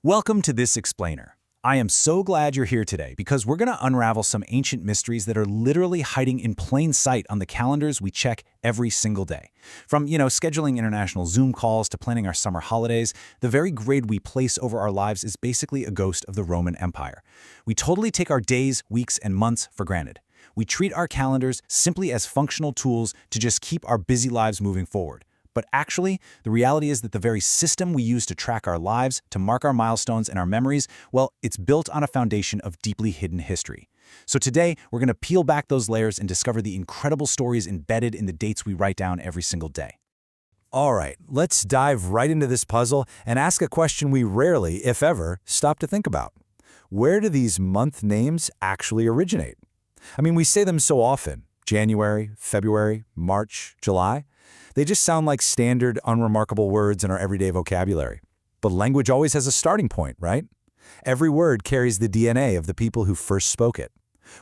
Welcome to This Explainer. I am so glad you're here today because we're going to unravel some ancient mysteries that are literally hiding in plain sight on the calendars we check every single day. From, scheduling international Zoom calls to planning our summer holidays, the very grid we place over our lives is basically a ghost of the Roman Empire. We totally take our days, weeks, and months for granted. We treat our calendars simply as functional tools to just keep our busy lives moving forward. But actually, the reality is that the very system we use to track our lives, to mark our milestones and our memories, well, it's built on a foundation of deeply hidden history. So today, we're going to peel back those layers and discover the incredible stories embedded in the dates we write down every single day. All right, let's dive right into this puzzle and ask a question we rarely, if ever, stop to think about. Where do these month names actually originate? We say them so often: January, February, March, July. They just sound like standard, unremarkable words in our everyday vocabulary. But language always has a starting point, right? Every word carries the DNA of the people who first spoke it.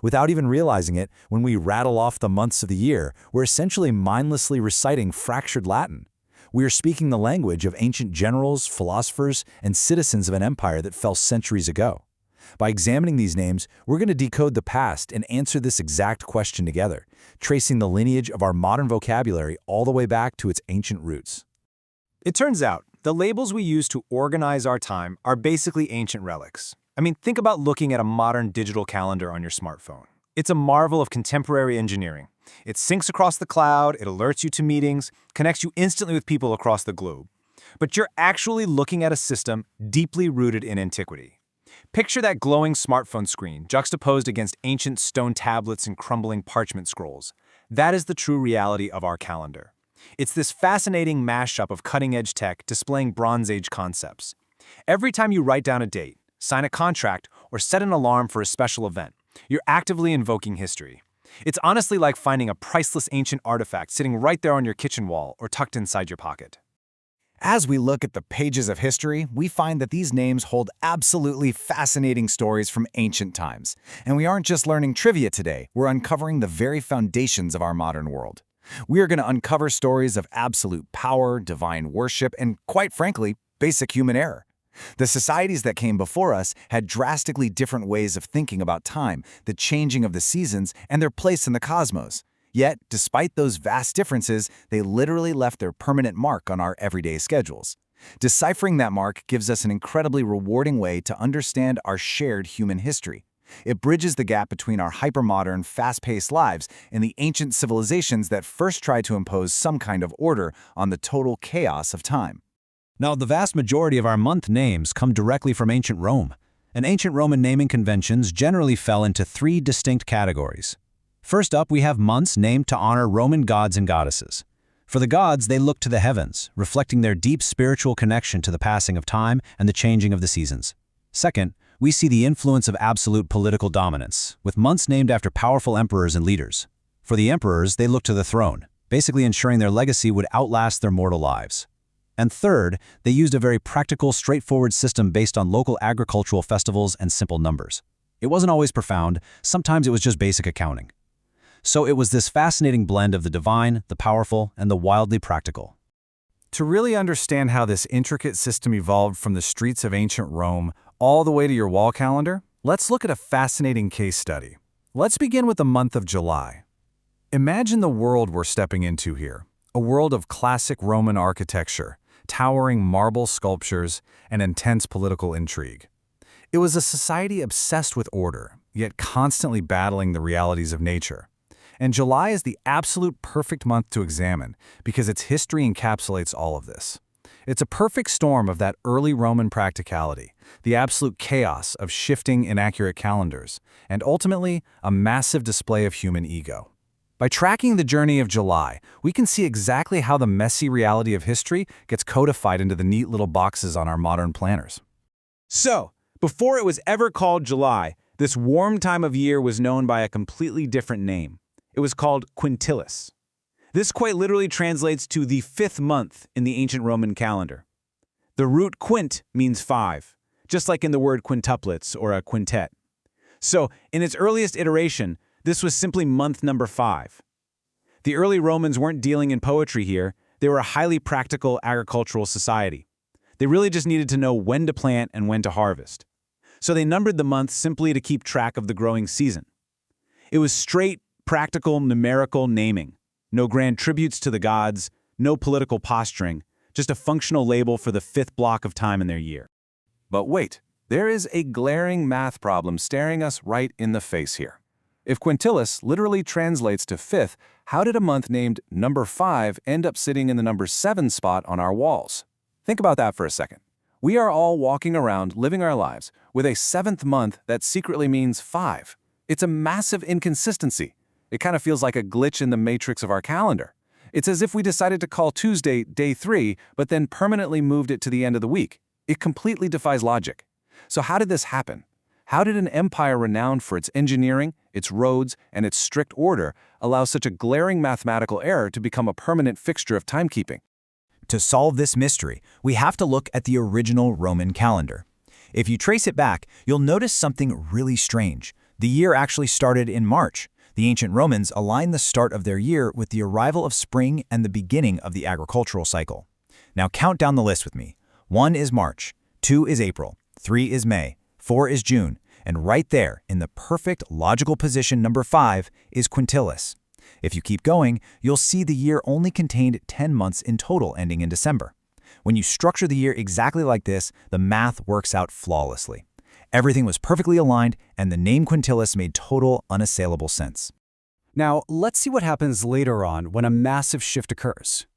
Without even realizing it, when we rattle off the months of the year, we're essentially mindlessly reciting fractured Latin. We are speaking the language of ancient generals, philosophers, and citizens of an empire that fell centuries ago. By examining these names, we're going to decode the past and answer this exact question together, tracing the lineage of our modern vocabulary all the way back to its ancient roots. It turns out, the labels we use to organize our time are basically ancient relics. Think about looking at a modern digital calendar on your smartphone. It's a marvel of contemporary engineering. It syncs across the cloud, it alerts you to meetings, connects you instantly with people across the globe. But you're actually looking at a system deeply rooted in antiquity. Picture that glowing smartphone screen juxtaposed against ancient stone tablets and crumbling parchment scrolls. That is the true reality of our calendar. It's this fascinating mashup of cutting-edge tech displaying Bronze Age concepts. Every time you write down a date, sign a contract, or set an alarm for a special event, you're actively invoking history. It's honestly like finding a priceless ancient artifact sitting right there on your kitchen wall or tucked inside your pocket. As we look at the pages of history, we find that these names hold absolutely fascinating stories from ancient times. And we aren't just learning trivia today, we're uncovering the very foundations of our modern world. We are going to uncover stories of absolute power, divine worship, and quite frankly, basic human error. The societies that came before us had drastically different ways of thinking about time, the changing of the seasons, and their place in the cosmos. Yet, despite those vast differences, they literally left their permanent mark on our everyday schedules. Deciphering that mark gives us an incredibly rewarding way to understand our shared human history. It bridges the gap between our hypermodern, fast-paced lives and the ancient civilizations that first tried to impose some kind of order on the total chaos of time. Now, the vast majority of our month names come directly from ancient Rome. And ancient Roman naming conventions generally fell into three distinct categories. First up, we have months named to honor Roman gods and goddesses. For the gods, they look to the heavens, reflecting their deep spiritual connection to the passing of time and the changing of the seasons. Second, we see the influence of absolute political dominance, with months named after powerful emperors and leaders. For the emperors, they look to the throne, basically ensuring their legacy would outlast their mortal lives. And third, they used a very practical, straightforward system based on local agricultural festivals and simple numbers. It wasn't always profound, sometimes it was just basic accounting. So it was this fascinating blend of the divine, the powerful, and the wildly practical. To really understand how this intricate system evolved from the streets of ancient Rome all the way to your wall calendar, let's look at a fascinating case study. Let's begin with the month of July. Imagine the world we're stepping into here, a world of classic Roman architecture, towering marble sculptures, and intense political intrigue. It was a society obsessed with order, yet constantly battling the realities of nature. And July is the absolute perfect month to examine because its history encapsulates all of this. It's a perfect storm of that early Roman practicality, the absolute chaos of shifting, inaccurate calendars, and ultimately, a massive display of human ego. By tracking the journey of July, we can see exactly how the messy reality of history gets codified into the neat little boxes on our modern planners. So, before it was ever called July, this warm time of year was known by a completely different name. It was called Quintilis. This quite literally translates to the fifth month in the ancient Roman calendar. The root quint means five, just like in the word quintuplets or a quintet. So, in its earliest iteration, this was simply month number 5. The early Romans weren't dealing in poetry here, they were a highly practical agricultural society. They really just needed to know when to plant and when to harvest. So they numbered the months simply to keep track of the growing season. It was straight, practical, numerical naming. No grand tributes to the gods, no political posturing, just a functional label for the fifth block of time in their year. But wait, there is a glaring math problem staring us right in the face here. If quintilis literally translates to fifth, how did a month named number 5 end up sitting in the number 7 spot on our walls? Think about that for a second. We are all walking around living our lives with a 7th month that secretly means 5. It's a massive inconsistency. It kind of feels like a glitch in the matrix of our calendar. It's as if we decided to call Tuesday day 3, but then permanently moved it to the end of the week. It completely defies logic. So how did this happen? How did an empire renowned for its engineering, its roads, and its strict order allow such a glaring mathematical error to become a permanent fixture of timekeeping? To solve this mystery, we have to look at the original Roman calendar. If you trace it back, you'll notice something really strange. The year actually started in March. The ancient Romans aligned the start of their year with the arrival of spring and the beginning of the agricultural cycle. Now count down the list with me. 1 is March, 2 is April, 3 is May, 4 is June, and right there, in the perfect logical position number 5, is quintilis. If you keep going, you'll see the year only contained 10 months in total ending in December. When you structure the year exactly like this, the math works out flawlessly. Everything was perfectly aligned, and the name quintilis made total, unassailable sense. Now, let's see what happens later on when a massive shift occurs.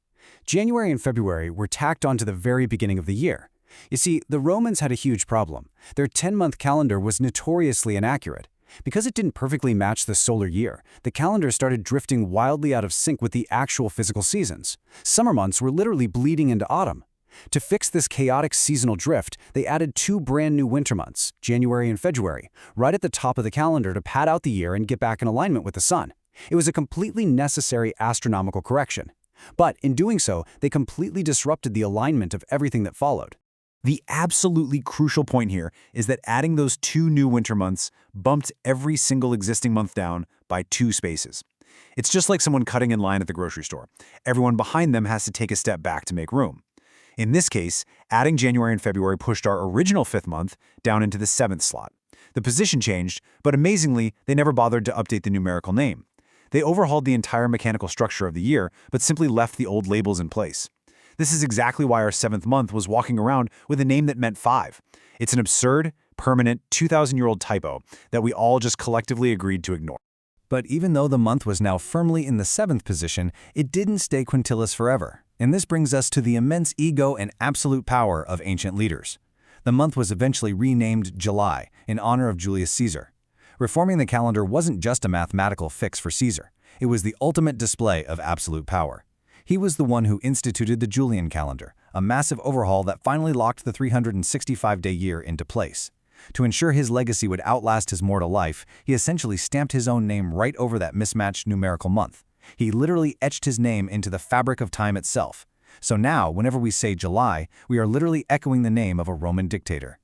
January and February were tacked onto the very beginning of the year. You see, the Romans had a huge problem. Their 10-month calendar was notoriously inaccurate. Because it didn't perfectly match the solar year, the calendar started drifting wildly out of sync with the actual physical seasons. Summer months were literally bleeding into autumn. To fix this chaotic seasonal drift, they added 2 brand new winter months, January and February, right at the top of the calendar to pad out the year and get back in alignment with the sun. It was a completely necessary astronomical correction. But in doing so, they completely disrupted the alignment of everything that followed. The absolutely crucial point here is that adding those 2 new winter months bumped every single existing month down by 2 spaces. It's just like someone cutting in line at the grocery store. Everyone behind them has to take a step back to make room. In this case, adding January and February pushed our original 5th month down into the 7th slot. The position changed, but amazingly, they never bothered to update the numerical name. They overhauled the entire mechanical structure of the year, but simply left the old labels in place. This is exactly why our 7th month was walking around with a name that meant 5. It's an absurd, permanent, 2,000-year-old typo that we all just collectively agreed to ignore. But even though the month was now firmly in the 7th position, it didn't stay quintilis forever. And this brings us to the immense ego and absolute power of ancient leaders. The month was eventually renamed July in honor of Julius Caesar. Reforming the calendar wasn't just a mathematical fix for Caesar. It was the ultimate display of absolute power. He was the one who instituted the Julian calendar, a massive overhaul that finally locked the 365-day year into place. To ensure his legacy would outlast his mortal life, he essentially stamped his own name right over that mismatched numerical month. He literally etched his name into the fabric of time itself. So now, whenever we say July, we are literally echoing the name of a Roman dictator.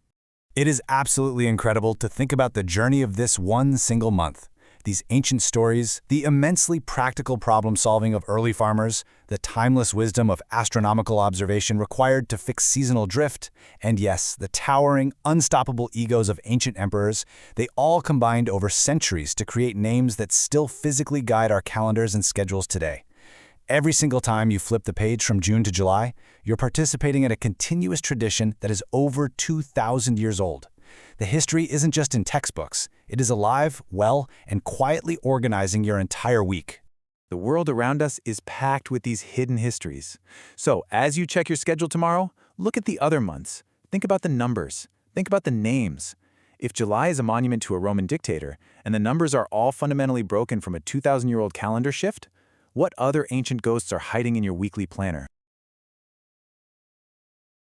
It is absolutely incredible to think about the journey of this one single month. These ancient stories, the immensely practical problem-solving of early farmers, the timeless wisdom of astronomical observation required to fix seasonal drift, and yes, the towering, unstoppable egos of ancient emperors, they all combined over centuries to create names that still physically guide our calendars and schedules today. Every single time you flip the page from June to July, you're participating in a continuous tradition that is over 2,000 years old. The history isn't just in textbooks. It is alive, well, and quietly organizing your entire week. The world around us is packed with these hidden histories. So as you check your schedule tomorrow, look at the other months. Think about the numbers. Think about the names. If July is a monument to a Roman dictator, and the numbers are all fundamentally broken from a 2,000-year-old calendar shift, what other ancient ghosts are hiding in your weekly planner?